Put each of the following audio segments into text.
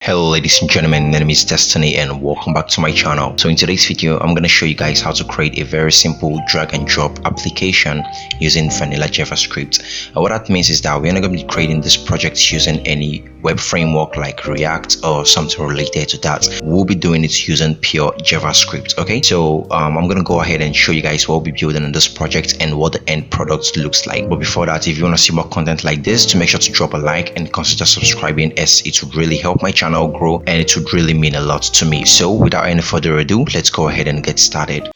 Hello ladies and gentlemen, my name is Destiny and welcome back to my channel. So in today's video, I'm going to show you guys how to create a very simple drag and drop application using vanilla JavaScript. What that means is that we're not going to be creating this project using any web framework like React or something related to that. We'll be doing it using pure JavaScript. Okay, so I'm going to go ahead and show you guys what we'll be building in this project and what the end product looks like. But before that, if you want to see more content like this, to make sure to drop a like and consider subscribing, as it would really help my channel grow and it would really mean a lot to me. So without any further ado, let's go ahead and get started.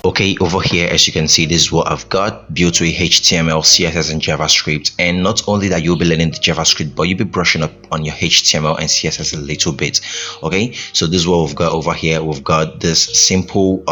Okay, over here, as you can see, this is what I've got built with HTML, CSS, and JavaScript. And not only that, you'll be learning the JavaScript, but you'll be brushing up on your HTML and CSS a little bit. Okay, so this is what we've got over here. We've got this simple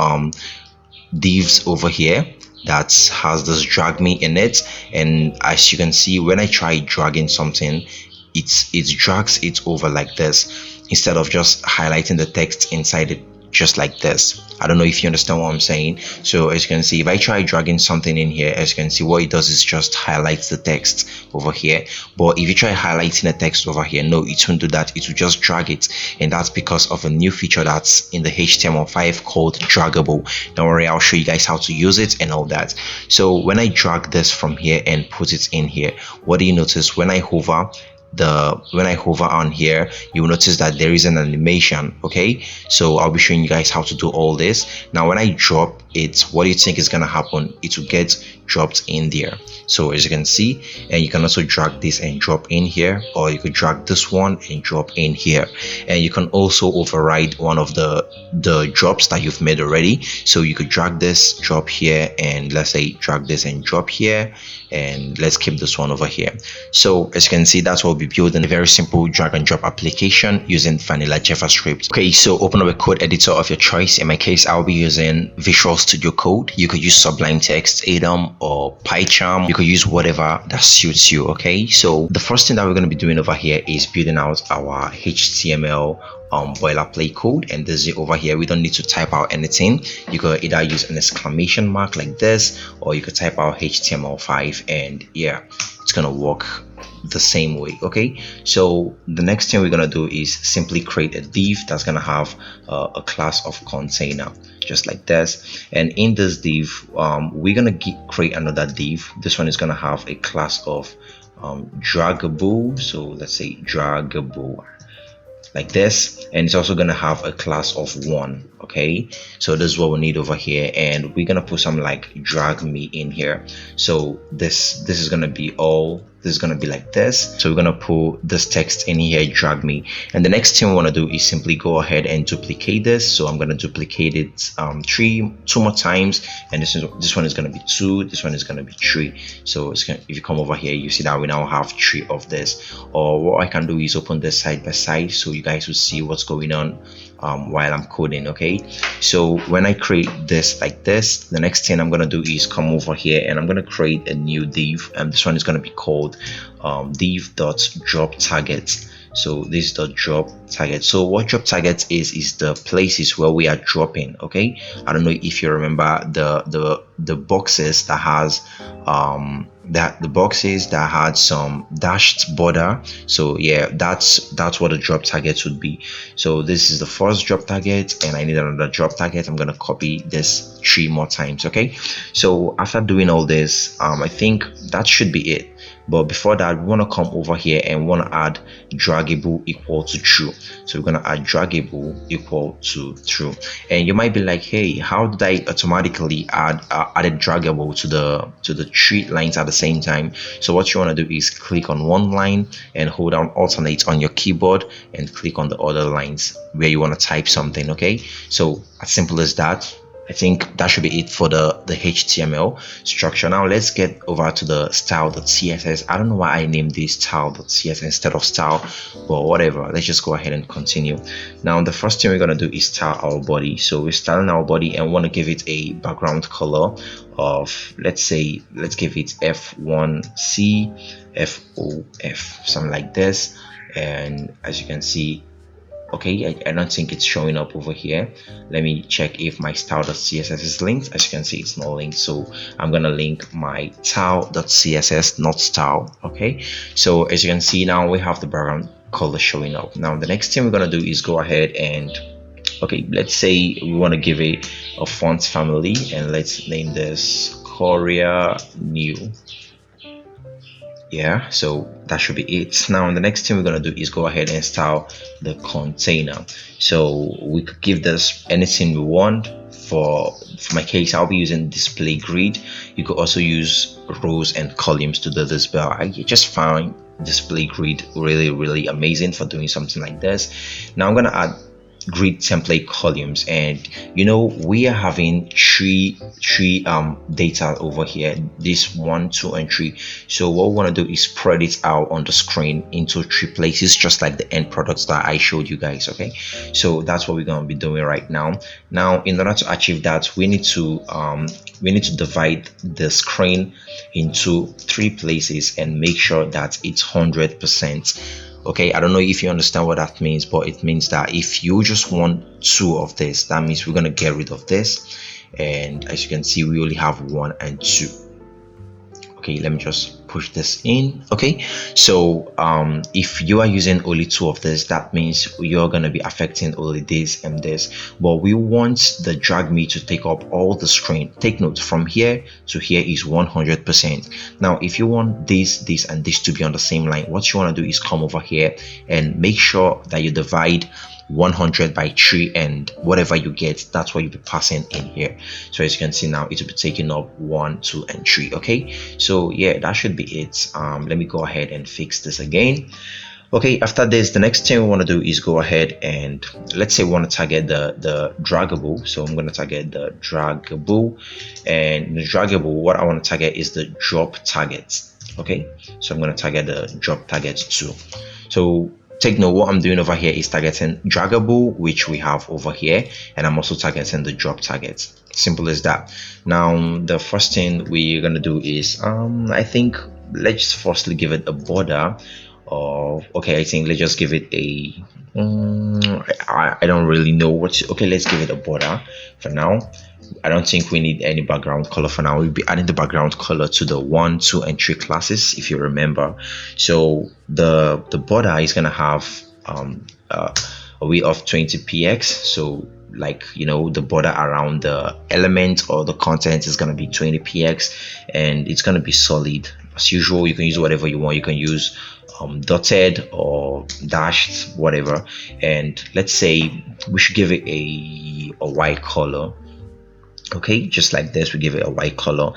divs over here that has this drag me in it, and as you can see, when I try dragging something, it drags it over like this instead of just highlighting the text inside it just like this. I don't know if you understand what I'm saying. So as you can see, if I try dragging something in here, as you can see, what it does is just highlights the text over here. But if you try highlighting the text over here, no, it won't do that. It will just drag it, and that's because of a new feature that's in the HTML5 called draggable. Don't worry, I'll show you guys how to use it and all that. So when I drag this from here and put it in here, what do you notice? When I hover on here, you will notice that there is an animation. Okay, so I'll be showing you guys how to do all this. Now when I drop it, what do you think is gonna happen? It will get dropped in there. So as you can see, and you can also drag this and drop in here, or you could drag this one and drop in here, and you can also override one of the drops that you've made already. So you could drag this, drop here, and let's say drag this and drop here, and let's keep this one over here. So as you can see, that's what we'll be building, a very simple drag and drop application using vanilla JavaScript. Okay, so open up a code editor of your choice. In my case, I'll be using Visual Studio Code. You could use Sublime Text, Atom, or PyCharm. You could use whatever that suits you. Okay, so the first thing that we're going to be doing over here is building out our HTML boilerplate code, and this is over here. We don't need to type out anything. You could either use an exclamation mark like this, or you could type out HTML5, and yeah, it's gonna work the same way. Okay, so the next thing we're gonna do is simply create a div that's gonna have a class of container just like this, and in this div we're gonna create another div. This one is gonna have a class of draggable, so let's say draggable like this, and it's also going to have a class of one. Okay, so this is what we need over here, and we're going to put some like drag me in here. So this is going to be this is going to be like this. So we're going to put this text in here, drag me, and the next thing we want to do is simply go ahead and duplicate this. So I'm going to duplicate it two more times, and this one is going to be 2, this one is going to be 3. So if you come over here, you see that we now have 3 of this. Or what I can do is open this side by side so you guys will see what's going on while I'm coding. Okay, so when I create this like this, the next thing I'm going to do is come over here and I'm going to create a new div, and this one is going to be called div.drop target. So this is the drop target. So what drop target is the places where we are dropping. Okay, I don't know if you remember the boxes that has the boxes that had some dashed border. So yeah, that's what the drop target would be. So this is the first drop target, and I need another drop target. I'm gonna copy this 3 more times. Okay, so after doing all this, I think that should be it. But before that, we want to come over here and want to add draggable equal to true. So we're going to add draggable equal to true. And you might be like, hey, how did I automatically add added draggable to the 3 lines at the same time? So what you want to do is click on one line and hold down alternate on your keyboard and click on the other lines where you want to type something. Okay, so as simple as that. I think that should be it for the HTML structure. Now let's get over to the style.css. I don't know why I named this style.css instead of style, but whatever, let's just go ahead and continue. Now the first thing we're going to do is style our body. So we're styling our body and want to give it a background color of, let's give it F1C FOF, something like this. And as you can see, Okay, I don't think it's showing up over here. Let me check if my style.css is linked. As you can see, it's not linked, so I'm gonna link my style.css, not style. Okay, so as you can see, now we have the background color showing up. Now the next thing we're gonna do is go ahead and, okay, let's say we want to give it a font family, and let's name this Korea New. Yeah, so that should be it. Now the next thing we're going to do is go ahead and style the container. So we could give this anything we want. For my case, I'll be using display grid. You could also use rows and columns to do this, but I just found display grid really amazing for doing something like this. Now I'm going to add grid template columns, and you know, we are having three data over here, this 1, 2 and 3. So what we want to do is spread it out on the screen into 3 places, just like the end products that I showed you guys. Okay, so that's what we're going to be doing right now. Now in order to achieve that, we need to divide the screen into 3 places and make sure that it's 100%. Okay, I don't know if you understand what that means, but it means that if you just want 2 of this, that means we're going to get rid of this, and as you can see, we only have 1 and 2. Okay, let me just push this in. Okay, so if you are using only 2 of this, that means you're going to be affecting only this and this, but we want the drag me to take up all the screen. Take note, from here to here is 100%. now if you want this and this to be on the same line, what you want to do is come over here and make sure that you divide 100 by 3, and whatever you get, that's what you'll be passing in here. So as you can see, now it will be taking up 1, 2 and 3. Okay, so yeah, that should be it. Let me go ahead and fix this again. Okay, after this, the next thing we want to do is go ahead and, let's say we want to target the draggable. So I'm going to target the draggable, and the draggable, what I want to target is the drop targets. Okay, so I'm going to target the drop targets too. So take note, what I'm doing over here is targeting draggable, which we have over here, and I'm also targeting the drop targets. Simple as that. Now the first thing we're gonna do is I think let's firstly give it a border of, okay, I think let's just give it a I don't really know what. Okay, let's give it a border for now. I don't think we need any background color for now. We'll be adding the background color to the 1, 2 and 3 classes, if you remember. So the border is gonna have a width of 20px. So, like, you know, the border around the element or the content is gonna be 20px, and it's gonna be solid. As usual, you can use whatever you want. You can use dotted or dashed, whatever. And let's say we should give it a white color. Okay, just like this, we give it a white color,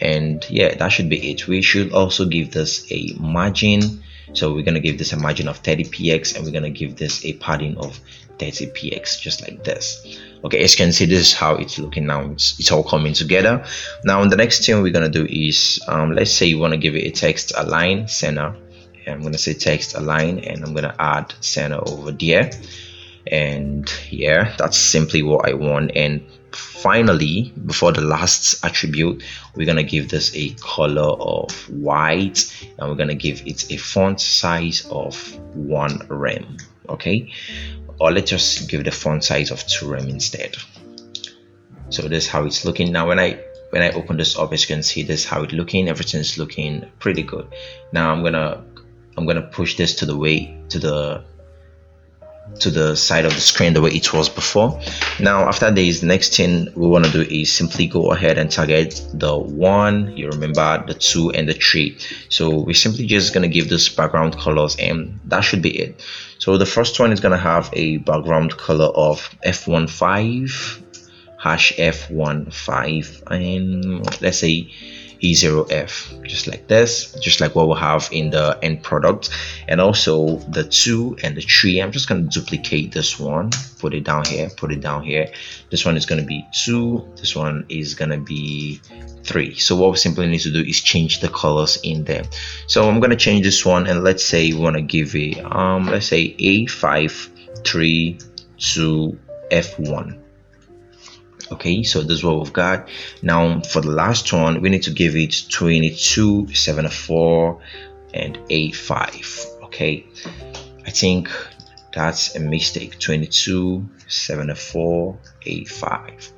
and yeah, that should be it. We should also give this a margin. So we're gonna give this a margin of 30px, and we're gonna give this a padding of 30px, just like this. Okay, as you can see, this is how it's looking now. It's all coming together. Now the next thing we're gonna do is let's say you want to give it a text align center, and I'm gonna say text align, and I'm gonna add center over there. And yeah, that's simply what I want. And finally, before the last attribute, we're gonna give this a color of white, and we're gonna give it a font size of 1 rem. Okay, or let's just give the font size of 2 rem instead. So this is how it's looking now. When I open this up, as you can see, this is how it's looking. Everything's looking pretty good. Now I'm gonna push this to the side of the screen the way it was before. Now after this, the next thing we want to do is simply go ahead and target the 1, you remember, the 2 and the 3. So we're simply just going to give this background colors, and that should be it. So the first one is going to have a background color of f15 #f15, and let's say E0F, just like this, just like what we'll have in the end product. And also the 2 and the 3, I'm just going to duplicate this one, put it down here, put it down here. This one is going to be 2, this one is going to be 3. So what we simply need to do is change the colors in there. So I'm going to change this one, and let's say we want to give it let's say A532F1. Okay, so this is what we've got. Now for the last one, we need to give it 2274 and A5. Okay, I think That's a mistake. 227485.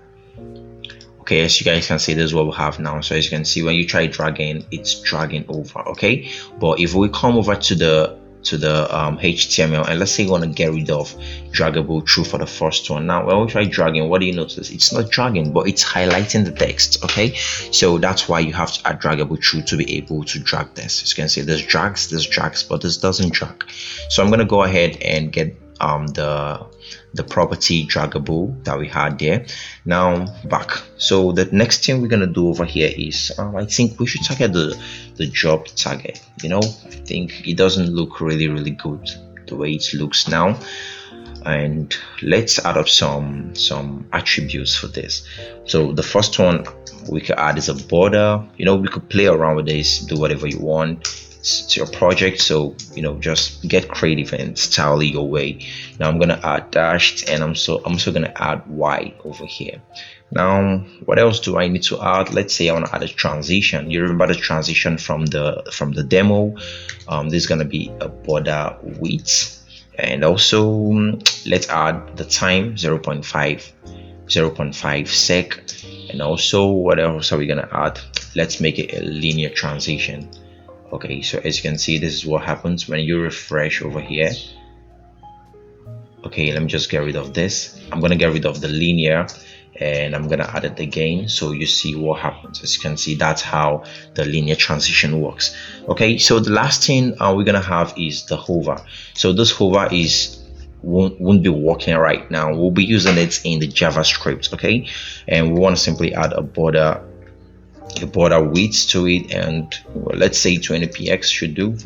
Okay, as you guys can see, this is what we have now. So as you can see, when you try dragging, it's dragging over. Okay, but if we come over to the HTML, and let's say you want to get rid of draggable true for the first one. Now when we try dragging, what do you notice? It's not dragging, but it's highlighting the text. Okay, so that's why you have to add draggable true to be able to drag this. As you can see, this drags, but this doesn't drag. So I'm gonna go ahead and get the property draggable that we had there. Now back. So the next thing we're gonna do over here is I think we should target the job target. You know, I think it doesn't look really good the way it looks now, and let's add up some attributes for this. So the first one we could add is a border. You know, we could play around with this, do whatever you want. It's your project, so you know, just get creative and style it your way. Now I'm gonna add dashed, and I'm also gonna add y over here. Now what else do I need to add? Let's say I want to add a transition. You remember the transition from the demo? This is gonna be a border width, and also let's add the time 0.5 sec, and also what else are we gonna add? Let's make it a linear transition. Okay, so as you can see, this is what happens when you refresh over here. Okay, let me just get rid of this. I'm gonna get rid of the linear, and I'm gonna add it again, so you see what happens. As you can see, that's how the linear transition works. Okay, so the last thing we're gonna have is the hover. So this hover won't be working right now. We'll be using it in the JavaScript. Okay, and we want to simply add a border width to it, and well, let's say 20px should do.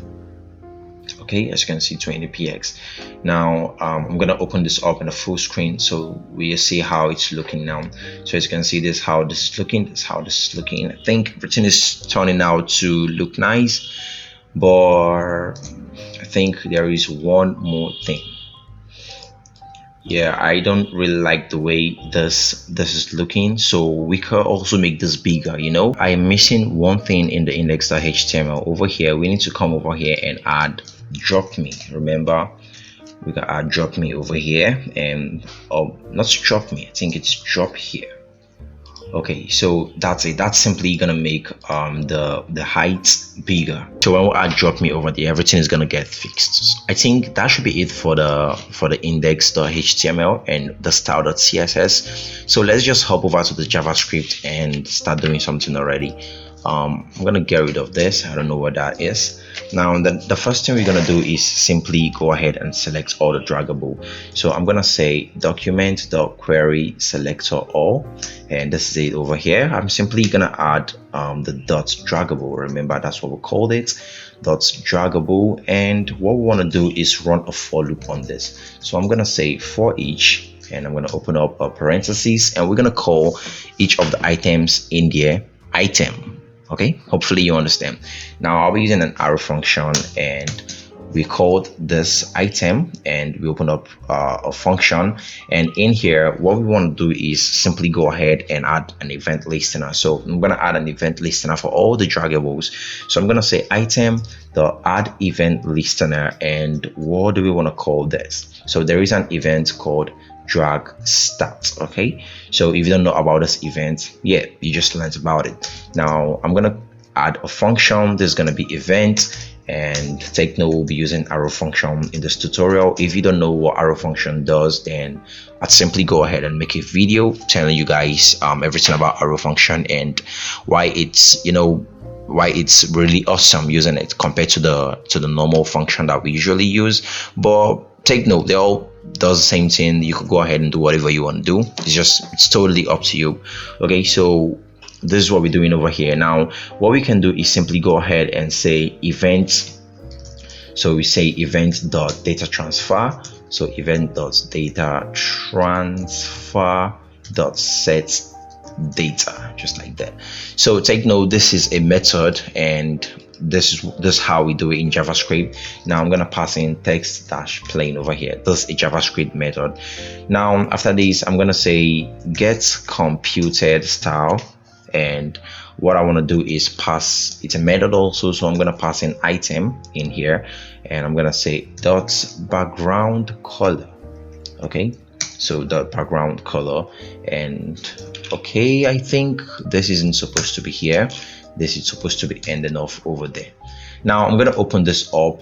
Okay, as you can see, 20px. Now I'm gonna open this up in a full screen so we see how it's looking now. So as you can see, this is how this is looking, this is how this is looking. I think everything is turning out to look nice, but I think there is one more thing. Yeah, I don't really like the way this is looking, so we could also make this bigger. You know, I'm missing one thing in the index.html. Over here we need to come over here and add drop me. Remember, we can add drop me over here, and not drop me, I think it's drop here. Okay, so that's it. That's simply gonna make the height bigger. So when we add drop me over there, everything is gonna get fixed. I think that should be it for the index.html and the style.css. So let's just hop over to the JavaScript and start doing something already. I'm gonna get rid of this. I don't know what that is. Now the first thing we're gonna do is simply go ahead and select all the draggable. So I'm gonna say document.query selector all, and this is it over here. I'm simply gonna add the dot draggable. Remember, that's what we called it, dot draggable. And what we want to do is run a for loop on this. So I'm gonna say for each, and I'm gonna open up a parentheses, and we're gonna call each of the items in there item. Okay, hopefully you understand. Now I'll be using an arrow function, and we called this item, and we open up a function, and in here what we want to do is simply go ahead and add an event listener. So I'm going to add an event listener for all the draggables. So I'm going to say item the add event listener, and what do we want to call this? So there is an event called drag start. Okay, so if you don't know about this event, yeah, you just learned about it. Now I'm gonna add a function. There's gonna be event, and take note, we'll be using arrow function in this tutorial. If you don't know what arrow function does, then I'd simply go ahead and make a video telling you guys everything about arrow function and why it's, you know, why it's really awesome using it compared to the normal function that we usually use. But take note, they all does the same thing. You could go ahead and do whatever you want to do. It's totally up to you. Okay, so this is what we're doing over here. Now what we can do is simply go ahead and say event. So we say event.data transfer. So event.data transfer.set data, just like that. So take note, this is a method, and this is how we do it in JavaScript. Now I'm gonna pass in text dash plain over here. This is a JavaScript method. Now after this, I'm gonna say get computed style, and what I want to do is pass, it's a method also, so I'm going to pass an item in here, and I'm going to say dot background color. Okay, so dot background color, and okay, I think this isn't supposed to be here, this is supposed to be ending off over there. Now I'm going to open this up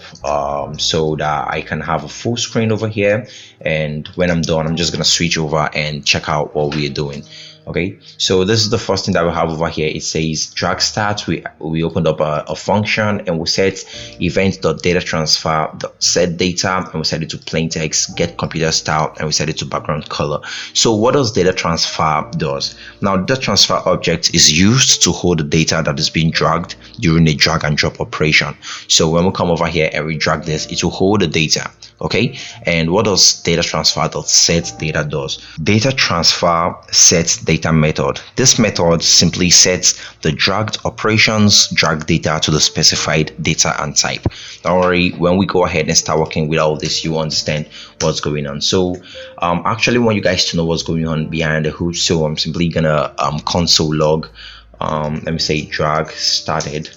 so that I can have a full screen over here, and when I'm done I'm just going to switch over and check out what we're doing. Okay, so this is the first thing that we have over here. It says drag start. We opened up a function, and we set event.data transfer set data, and we set it to plain text, get computer style, and we set it to background color. So what does data transfer does? Now data transfer object is used to hold the data that is being dragged during a drag and drop operation. So when we come over here and we drag this, it will hold the data. Okay, and what does data transfer set data does? Data transfer sets data method. This method simply sets the dragged operations drag data to the specified data and type. Don't worry, when we go ahead and start working with all this, you understand what's going on. So actually want you guys to know what's going on behind the hood, so I'm simply gonna console log, let me say drag started,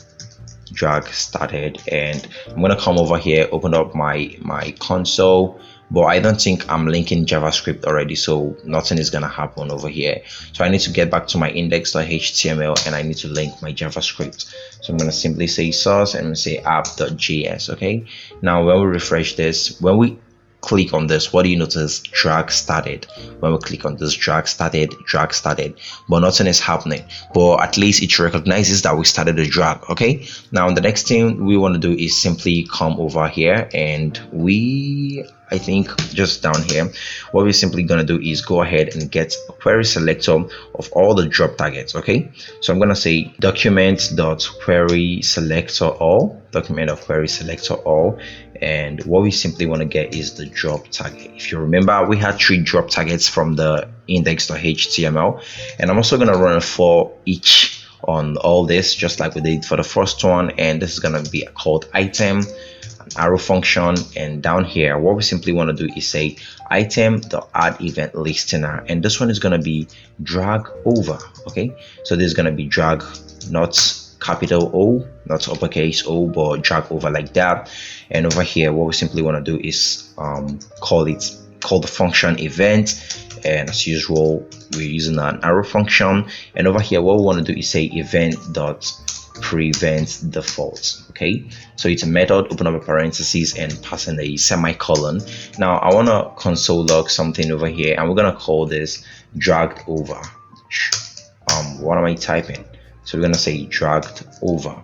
and I'm gonna come over here, open up my console, but I don't think I'm linking JavaScript already, so nothing is gonna happen over here. So I need to get back to my index.html and I need to link my JavaScript. So I'm gonna simply say source and I'm gonna say app.js. Okay, now when we refresh this, when we click on this, what do you notice? Drag started. When we click on this, drag started, but nothing is happening, but at least it recognizes that we started the drag. Okay, now the next thing we want to do is simply come over here, and I think just down here, what we're simply going to do is go ahead and get a query selector of all the drop targets. Okay, so I'm going to say document.query selector all, and what we simply want to get is the drop target. If you remember, we had 3 drop targets from the index.html, and I'm also going to run a for each on all this, just like we did for the first one, and this is going to be called item, an arrow function, and down here what we simply want to do is say item.add event listener, and this one is going to be drag over. Okay, so this is going to be drag, not capital O, not uppercase O, but drag over like that. And over here what we simply want to do is call the function event, and as usual we're using an arrow function. And over here what we want to do is say event.prevent default. Okay, so it's a method, open up a parentheses and pass in a semicolon. Now I want to console log something over here, and we're going to call this dragged over. What am I typing? So we're going to say dragged over.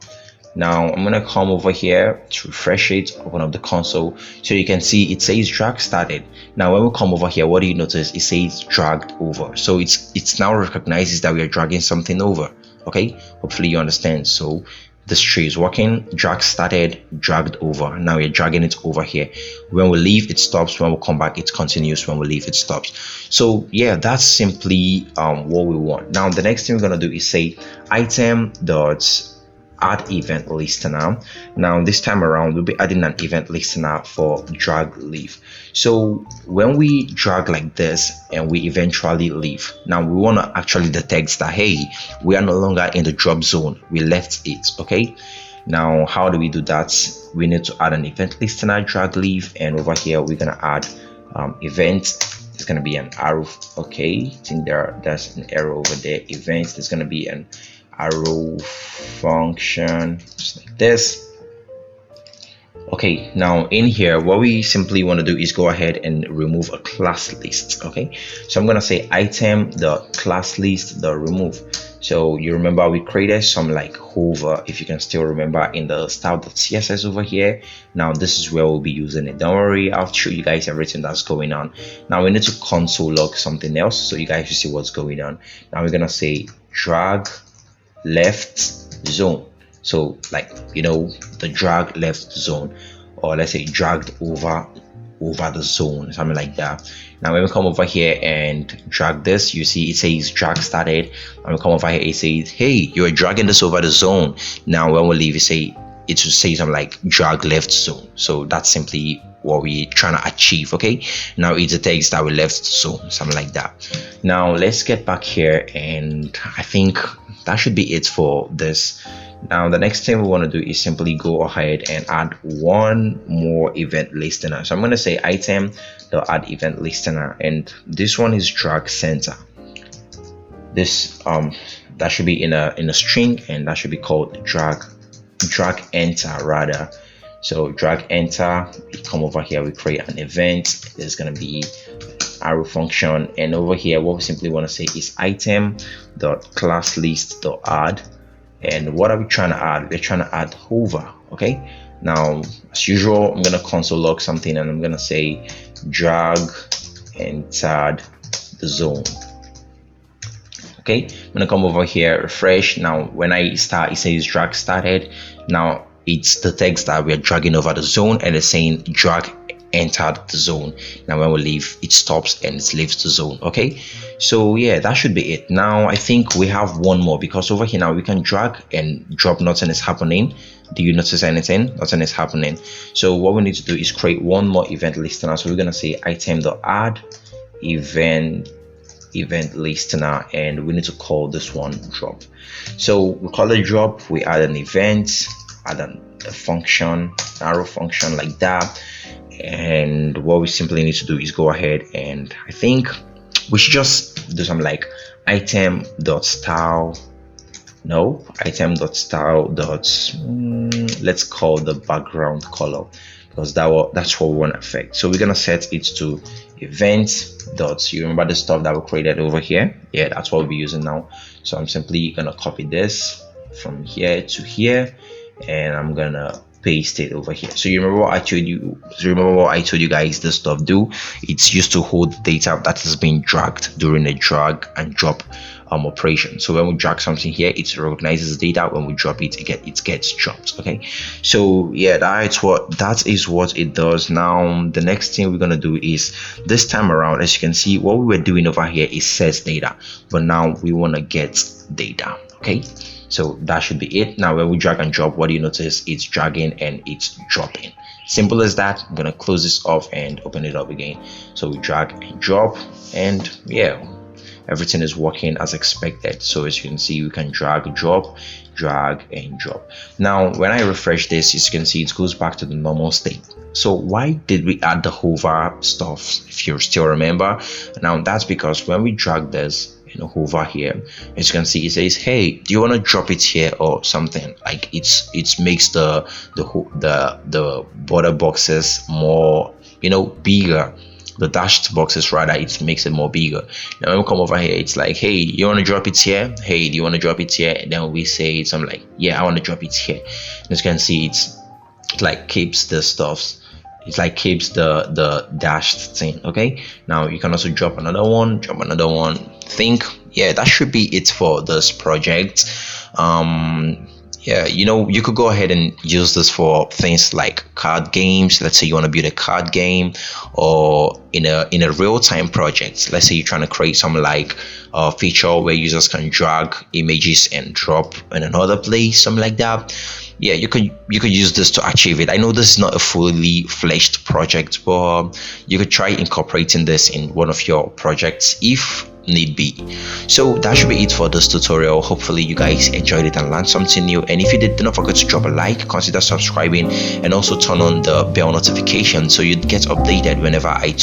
Now I'm going to come over here to refresh it, open up the console, so you can see it says drag started. Now when we come over here, what do you notice? It says dragged over. So it's now recognizes that we are dragging something over. Okay, hopefully you understand. So this tree is working, drag started, dragged over. Now we're dragging it over here. When we leave, it stops. When we come back, it continues. When we leave, it stops. So yeah, that's simply what we want. Now the next thing we're gonna do is say item.add event listener. Now this time around we'll be adding an event listener for drag leave. So when we drag like this and we eventually leave, now we want to actually detect that hey, we are no longer in the drop zone, we left it. Okay, now how do we do that? We need to add an event listener drag leave, and over here we're gonna add event. It's gonna be an arrow. Okay, I think there's an arrow over there. Events, there's gonna be an arrow function just like this. Okay, now in here what we simply want to do is go ahead and remove a class list. Okay, so I'm gonna say item.class list.remove. So you remember we created some like hover, if you can still remember, in the style.css over here. Now this is where we'll be using it. Don't worry, I'll show you guys everything that's going on. Now we need to console log something else so you guys will see what's going on. Now we're gonna say drag left zone, so like, you know, the drag left zone, or let's say dragged over the zone, something like that. Now when we come over here and drag this, you see it says drag started. When we come over here, it says hey, you're dragging this over the zone. Now when we leave, it will say something like drag left zone. So that's simply what we're trying to achieve. Okay, now it detects that we left the zone, something like that. Now let's get back here, and I think that should be it for this. Now the next thing we want to do is simply go ahead and add one more event listener. So I'm going to say item.add event listener, and this one is drag center. This that should be in a string, and that should be called drag enter rather. So drag enter, we come over here, we create an event. There's going to be arrow function, and over here what we simply want to say is item.classList.add. and what are we trying to add? We're trying to add hover. Okay, now as usual, I'm gonna console log something, and I'm gonna say drag entered the zone. Okay, I'm gonna come over here, refresh. Now when I start, it says drag started. Now it's the text that we're dragging over the zone, and it's saying drag entered the zone. Now when we leave, it stops and it leaves the zone. Okay, so yeah, that should be it. Now I think we have one more, because over here now we can drag and drop, nothing is happening. Do you notice anything? Nothing is happening. So what we need to do is create one more event listener. So we're gonna say item.add event listener, and we need to call this one drop. So we call it drop, we add an event, add a function, arrow function like that. And what we simply need to do is go ahead, and I think we should just do something like item.style. No, item.style. Let's call the background color, because that's what we want to affect. So we're gonna set it to event dots. You remember the stuff that we created over here? Yeah, that's what we'll be using now. So I'm simply gonna copy this from here to here, and I'm gonna paste it over here. So you remember what I told you? Guys, this stuff do. It's used to hold data that is being dragged during a drag and drop operation. So when we drag something here, it recognizes data. When we drop it, it gets dropped. Okay. So yeah, that is what it does. Now the next thing we're gonna do is, this time around, as you can see, what we were doing over here is sets data, but now we want to get data. Okay. So that should be it. Now when we drag and drop, what do you notice? It's dragging and it's dropping. Simple as that. I'm gonna close this off and open it up again. So we drag and drop, and yeah, everything is working as expected. So as you can see, we can drag and drop. Now when I refresh this, as you can see, it goes back to the normal state. So why did we add the hover stuff, if you still remember? Now that's because when we drag this, hover here, as you can see, it says, hey, do you want to drop it here or something? Like it makes the border boxes more bigger, the dashed boxes rather, it makes it more bigger. Now when we come over here, it's like, hey, you want to drop it here? Hey, do you want to drop it here? And then we say something like, yeah, I want to drop it here. As you can see, it like keeps the stuffs. It's like keeps the dashed thing. Okay, now you can also drop another one. Think, yeah, that should be it for this project. Yeah, you could go ahead and use this for things like card games. Let's say you want to build a card game, or in a real-time project. Let's say you're trying to create some like feature where users can drag images and drop in another place, something like that. Yeah, you could use this to achieve it. I know this is not a fully fledged project, but you could try incorporating this in one of your projects if need be. So that should be it for this tutorial. Hopefully you guys enjoyed it and learned something new, and if you did, do not forget to drop a like, consider subscribing, and also turn on the bell notification so you get updated whenever I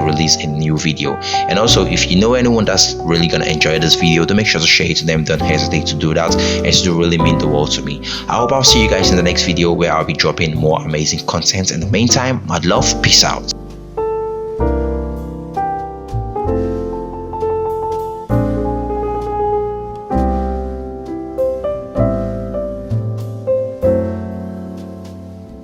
release a new video. And also, if you know anyone that's really gonna enjoy this video, do make sure to share it to them. Don't hesitate to do that. It will really mean the world to me. I hope I'll see you guys in the next video, where I'll be dropping more amazing content. In the meantime, mad love, peace out.